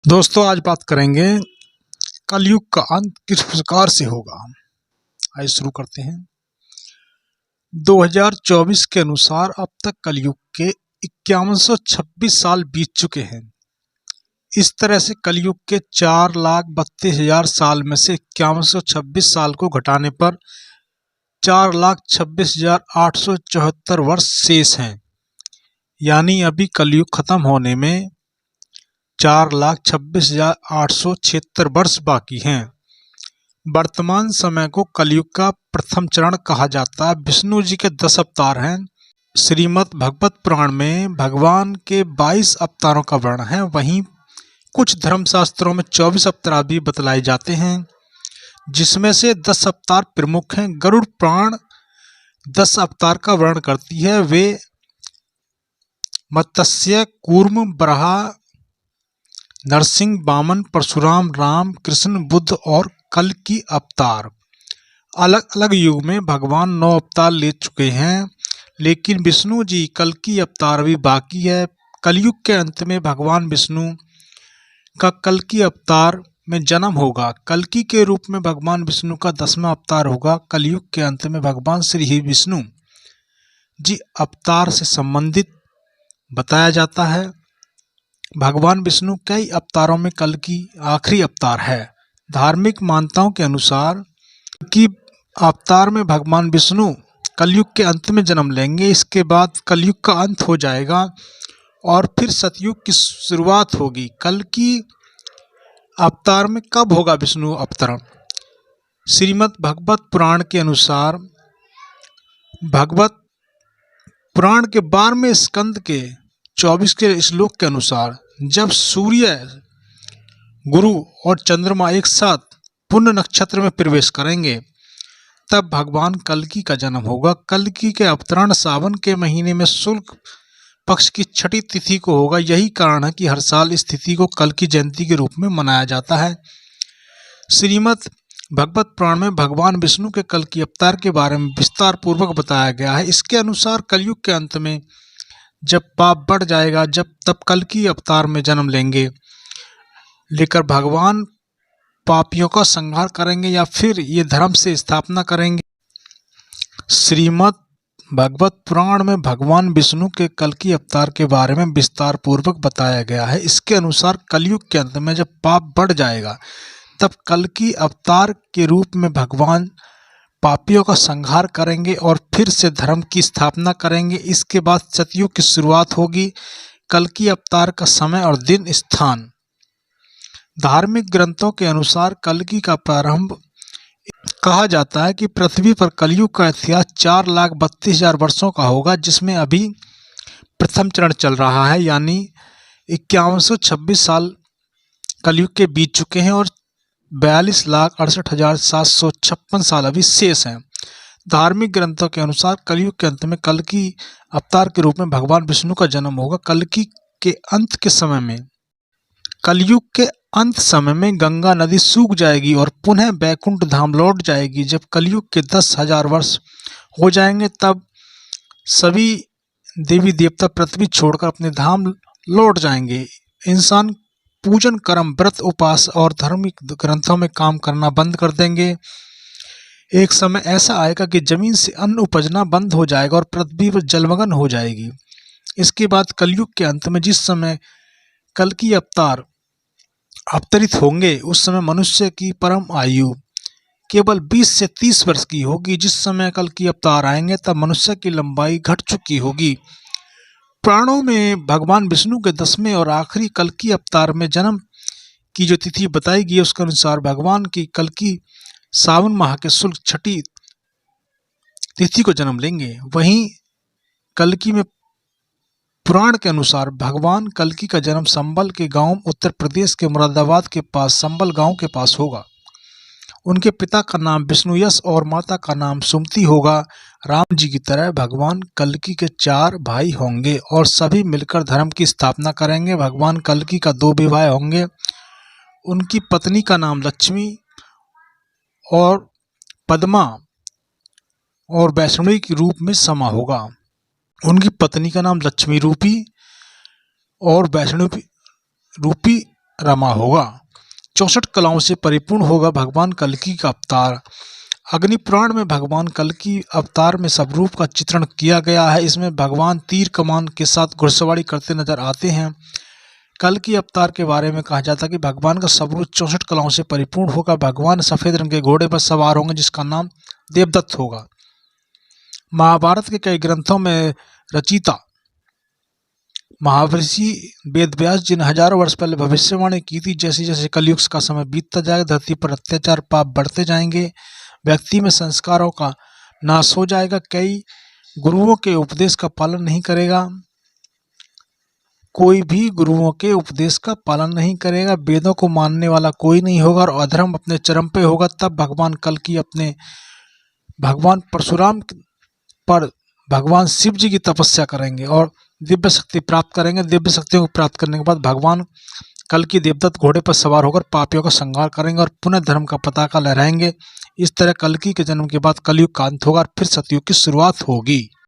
दोस्तों आज बात करेंगे कलयुग का अंत किस प्रकार से होगा। आइए शुरू करते हैं। 2024 के अनुसार अब तक कलयुग के 5126 साल बीत चुके हैं। इस तरह से कलयुग के 4,32,000 साल में से 5126 साल को घटाने पर 4,26,874 वर्ष शेष हैं। यानी अभी कलयुग खत्म होने में 4,26,876 वर्ष बाकी हैं। वर्तमान समय को कलयुग का प्रथम चरण कहा जाता है। विष्णु जी के 10 अवतार हैं। श्रीमद् भगवत पुराण में भगवान के 22 अवतारों का वर्णन है। वहीं कुछ धर्मशास्त्रों में 24 अवतार भी बतलाए जाते हैं, जिसमें से 10 अवतार प्रमुख हैं। गरुड़ पुराण 10 अवतार का वर्णन करती है। वे मत्स्य, कूर्म, बराह, नरसिंह, वामन, परशुराम, राम, कृष्ण, बुद्ध और कल्कि अवतार। अलग अलग युग में भगवान 9 अवतार ले चुके हैं, लेकिन विष्णु जी कल्कि अवतार भी बाकी है। कलयुग के अंत में भगवान विष्णु का कल्कि अवतार में जन्म होगा। कल्कि के रूप में भगवान विष्णु का 10वां अवतार होगा। कलयुग के अंत में भगवान श्री विष्णु जी अवतार से संबंधित बताया जाता है। भगवान विष्णु कई अवतारों में कल्कि आखिरी अवतार है। धार्मिक मान्यताओं के अनुसार कि अवतार में भगवान विष्णु कलयुग के अंत में जन्म लेंगे। इसके बाद कलयुग का अंत हो जाएगा और फिर सतयुग की शुरुआत होगी। कल्कि अवतार में कब होगा विष्णु अवतरण? श्रीमद् भगवत पुराण के अनुसार भगवत पुराण के 12वें स्कंद के 24 के श्लोक के अनुसार जब सूर्य, गुरु और चंद्रमा एक साथ पुण्य नक्षत्र में प्रवेश करेंगे, तब भगवान कल्कि का जन्म होगा। कल्कि के अवतरण सावन के महीने में शुक्ल पक्ष की 6ठी तिथि को होगा। यही कारण है कि हर साल इस तिथि को कल्कि जयंती के रूप में मनाया जाता है। श्रीमद् भगवत पुराण में भगवान विष्णु के कल्कि अवतार के बारे में विस्तार पूर्वक बताया गया है। इसके अनुसार कलयुग के अंत में जब पाप बढ़ जाएगा, तब कल्कि अवतार में जन्म लेकर भगवान पापियों का संहार करेंगे या फिर ये धर्म से स्थापना करेंगे। श्रीमद् भगवत पुराण में भगवान विष्णु के कल्कि अवतार के बारे में विस्तार पूर्वक बताया गया है। इसके अनुसार कलयुग के अंत में जब पाप बढ़ जाएगा, तब कल्कि अवतार के रूप में भगवान पापियों का संहार करेंगे और फिर से धर्म की स्थापना करेंगे। इसके बाद सतयुग की शुरुआत होगी। कल्कि अवतार का समय और दिन, स्थान। धार्मिक ग्रंथों के अनुसार कल्कि का प्रारंभ कहा जाता है कि पृथ्वी पर कलयुग का इतिहास 4,32,000 वर्षों का होगा, जिसमें अभी प्रथम चरण चल रहा है। यानी 5126 साल कलयुग के बीत चुके हैं और 42,68,756 साल अभी शेष हैं। धार्मिक ग्रंथों के अनुसार कलयुग के अंत में कल्कि अवतार के रूप में भगवान विष्णु का जन्म होगा। कलयुग के अंत समय में गंगा नदी सूख जाएगी और पुनः बैकुंठ धाम लौट जाएगी। जब कलयुग के 10,000 वर्ष हो जाएंगे, तब सभी देवी देवता पृथ्वी छोड़कर अपने धाम लौट जाएंगे। इंसान पूजन, कर्म, व्रत, उपवास और धार्मिक ग्रंथों में काम करना बंद कर देंगे। एक समय ऐसा आएगा कि जमीन से अन्न उपजना बंद हो जाएगा और पृथ्वी पर जलमग्न हो जाएगी। इसके बाद कलयुग के अंत में जिस समय कल्कि अवतार अवतरित होंगे, उस समय मनुष्य की परम आयु केवल 20 से 30 वर्ष की होगी। जिस समय कल्कि अवतार आएंगे, तब मनुष्य की लंबाई घट चुकी होगी। पुराणों में भगवान विष्णु के 10वें और आखिरी कल्कि अवतार में जन्म की जो तिथि बताई गई है, उसके अनुसार भगवान की कल्कि सावन माह के शुक्ल 6ठी तिथि को जन्म लेंगे। वहीं कल्कि में पुराण के अनुसार भगवान कल्कि का जन्म संबल के गांव, उत्तर प्रदेश के मुरादाबाद के पास संबल गांव के पास होगा। उनके पिता का नाम विष्णुयश और माता का नाम सुमति होगा। राम जी की तरह भगवान कल्कि के 4 भाई होंगे और सभी मिलकर धर्म की स्थापना करेंगे। भगवान कल्कि का 2 विवाह होंगे। उनकी पत्नी का नाम लक्ष्मी और पद्मा और वैष्णवी के रूप में समा होगा। उनकी पत्नी का नाम लक्ष्मी रूपी और वैष्णवी रूपी रमा होगा। 64 कलाओं से परिपूर्ण होगा भगवान कल्कि का अवतार। अग्नि पुराण में भगवान कल्कि अवतार में स्वरूप का चित्रण किया गया है। इसमें भगवान तीर कमान के साथ घुड़सवारी करते नजर आते हैं। कल्कि अवतार के बारे में कहा जाता है कि भगवान का स्वरूप 64 कलाओं से परिपूर्ण होगा। भगवान सफेद रंग के घोड़े पर सवार होंगे जिसका नाम देवदत्त होगा। महाभारत के कई ग्रंथों में रचिता महर्षि वेदव्यास जी ने हजारों वर्ष पहले भविष्यवाणी की थी, जैसे जैसे कलयुग का समय बीतता जाएगा धरती पर अत्याचार पाप बढ़ते जाएंगे, व्यक्ति में संस्कारों का नाश हो जाएगा, कई गुरुओं के उपदेश का पालन नहीं करेगा, कोई भी गुरुओं के उपदेश का पालन नहीं करेगा, वेदों को मानने वाला कोई नहीं होगा और अधर्म अपने चरम पे होगा। तब भगवान कल्कि अपने भगवान परशुराम पर भगवान शिव जी की तपस्या करेंगे और दिव्य शक्ति प्राप्त करेंगे। दिव्य शक्तियों को प्राप्त करने के बाद भगवान कल्कि देवदत्त घोड़े पर सवार होकर पापियों का संहार करेंगे और पुनः धर्म का पताका लहराएंगे। इस तरह कल्कि के जन्म के बाद कलयुग का अंत होगा और फिर सतयुग की शुरुआत होगी।